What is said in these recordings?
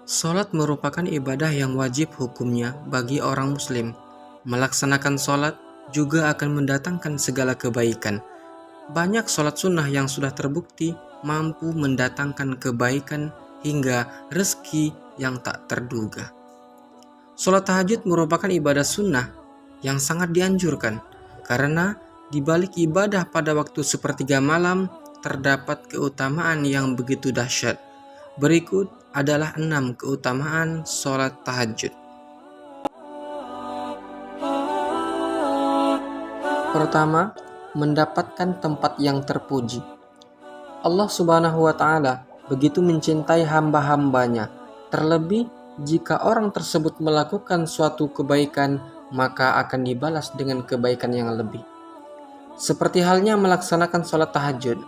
Salat merupakan ibadah yang wajib hukumnya bagi orang muslim. Melaksanakan salat juga akan mendatangkan segala kebaikan. Banyak salat sunnah yang sudah terbukti mampu mendatangkan kebaikan hingga rezeki yang tak terduga. Salat tahajud merupakan ibadah sunnah yang sangat dianjurkan karena di balik ibadah pada waktu sepertiga malam terdapat keutamaan yang begitu dahsyat. Berikut adalah 6 keutamaan sholat tahajud. Pertama, mendapatkan tempat yang terpuji. Allah Subhanahu wa Ta'ala begitu mencintai hamba-hambanya, terlebih jika orang tersebut melakukan suatu kebaikan, maka akan dibalas dengan kebaikan yang lebih. Seperti halnya melaksanakan sholat tahajud,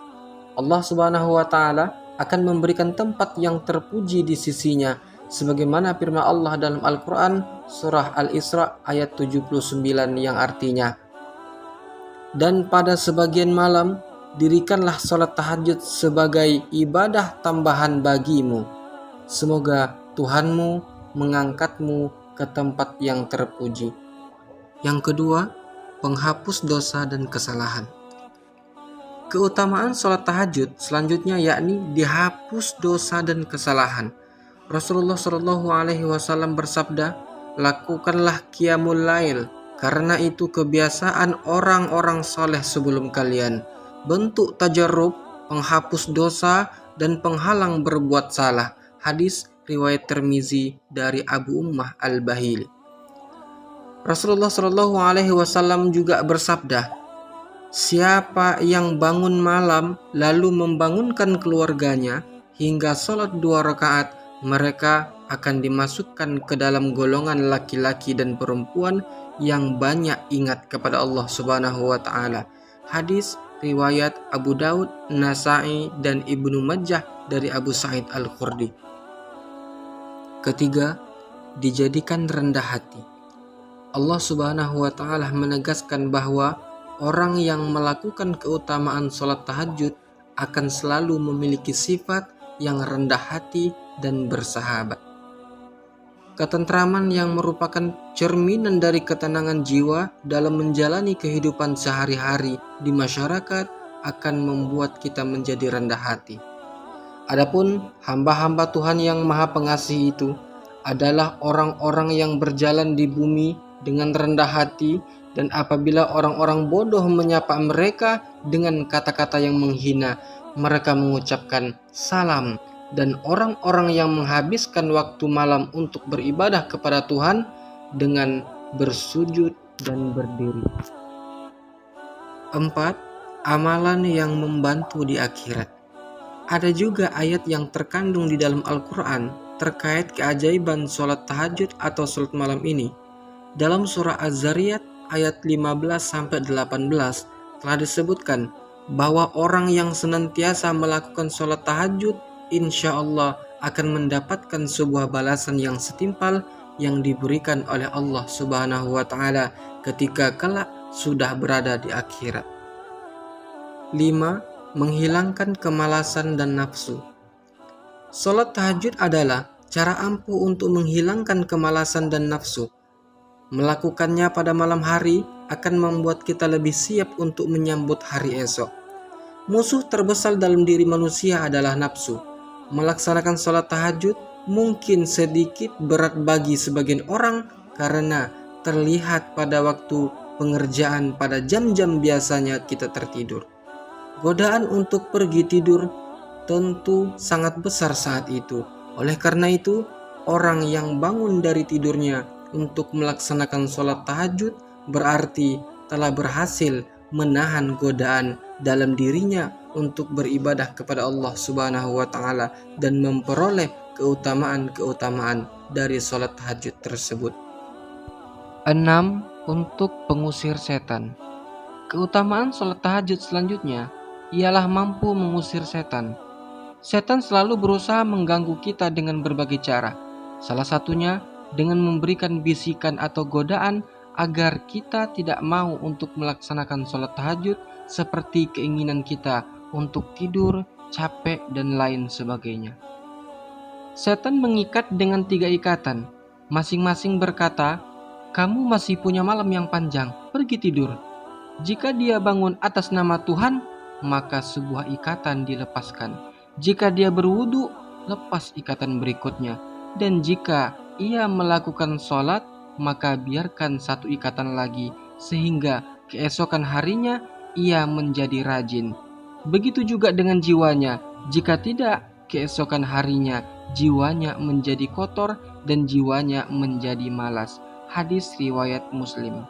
Allah Subhanahu wa Ta'ala akan memberikan tempat yang terpuji di sisinya, sebagaimana firman Allah dalam Al-Quran surah Al-Isra ayat 79 yang artinya, dan pada sebagian malam dirikanlah sholat tahajud sebagai ibadah tambahan bagimu. Semoga Tuhanmu mengangkatmu ke tempat yang terpuji. Yang kedua, penghapus dosa dan kesalahan. Keutamaan sholat tahajud selanjutnya yakni dihapus dosa dan kesalahan. Rasulullah Shallallahu Alaihi Wasallam bersabda, lakukanlah qiyamul lail, karena itu kebiasaan orang-orang soleh sebelum kalian. Bentuk tajarrub, penghapus dosa dan penghalang berbuat salah. Hadis riwayat Tirmizi dari Abu Ummah Al-Bahili. Rasulullah Shallallahu Alaihi Wasallam juga bersabda, siapa yang bangun malam lalu membangunkan keluarganya hingga sholat 2 rakaat, mereka akan dimasukkan ke dalam golongan laki-laki dan perempuan yang banyak ingat kepada Allah Subhanahu wa Ta'ala. Hadis riwayat Abu Daud, Nasa'i dan Ibnu Majah dari Abu Sa'id Al-Khudri. Ketiga, dijadikan rendah hati. Allah Subhanahu wa Ta'ala menegaskan bahwa orang yang melakukan keutamaan sholat tahajud akan selalu memiliki sifat yang rendah hati dan bersahabat. Ketentraman yang merupakan cerminan dari ketenangan jiwa dalam menjalani kehidupan sehari-hari di masyarakat akan membuat kita menjadi rendah hati. Adapun hamba-hamba Tuhan yang Maha Pengasih itu adalah orang-orang yang berjalan di bumi dengan rendah hati, dan apabila orang-orang bodoh menyapa mereka dengan kata-kata yang menghina, mereka mengucapkan salam. Dan orang-orang yang menghabiskan waktu malam untuk beribadah kepada Tuhan dengan bersujud dan berdiri. 4. Amalan yang membantu di akhirat. Ada juga ayat yang terkandung di dalam Al-Quran terkait keajaiban sholat tahajud atau sholat malam ini. Dalam surah Az-Zariyat ayat 15-18 telah disebutkan bahwa orang yang senantiasa melakukan sholat tahajud insya Allah akan mendapatkan sebuah balasan yang setimpal yang diberikan oleh Allah Subhanahu wa Ta'ala ketika kelak sudah berada di akhirat. 5. Menghilangkan kemalasan dan nafsu. Sholat tahajud adalah cara ampuh untuk menghilangkan kemalasan dan nafsu. Melakukannya pada malam hari akan membuat kita lebih siap untuk menyambut hari esok. Musuh terbesar dalam diri manusia adalah nafsu. Melaksanakan sholat tahajud mungkin sedikit berat bagi sebagian orang karena terlihat pada waktu pengerjaan pada jam-jam biasanya kita tertidur. Godaan untuk pergi tidur tentu sangat besar saat itu. Oleh karena itu, orang yang bangun dari tidurnya untuk melaksanakan sholat tahajud berarti telah berhasil menahan godaan dalam dirinya untuk beribadah kepada Allah Subhanahu wa Ta'ala dan memperoleh keutamaan-keutamaan dari sholat tahajud tersebut. 6. Untuk pengusir setan. Keutamaan sholat tahajud selanjutnya ialah mampu mengusir setan. Setan selalu berusaha mengganggu kita dengan berbagai cara. Salah satunya dengan memberikan bisikan atau godaan agar kita tidak mau untuk melaksanakan sholat tahajud seperti keinginan kita untuk tidur, capek, dan lain sebagainya. Setan mengikat dengan 3 ikatan. Masing-masing berkata, "Kamu masih punya malam yang panjang, pergi tidur." Jika dia bangun atas nama Tuhan, maka sebuah ikatan dilepaskan. Jika dia berwudu, lepas ikatan berikutnya. Dan jika ia melakukan sholat, maka biarkan 1 ikatan lagi, sehingga keesokan harinya ia menjadi rajin. Begitu juga dengan jiwanya. Jika tidak, keesokan harinya jiwanya menjadi kotor dan jiwanya menjadi malas. Hadis riwayat Muslim.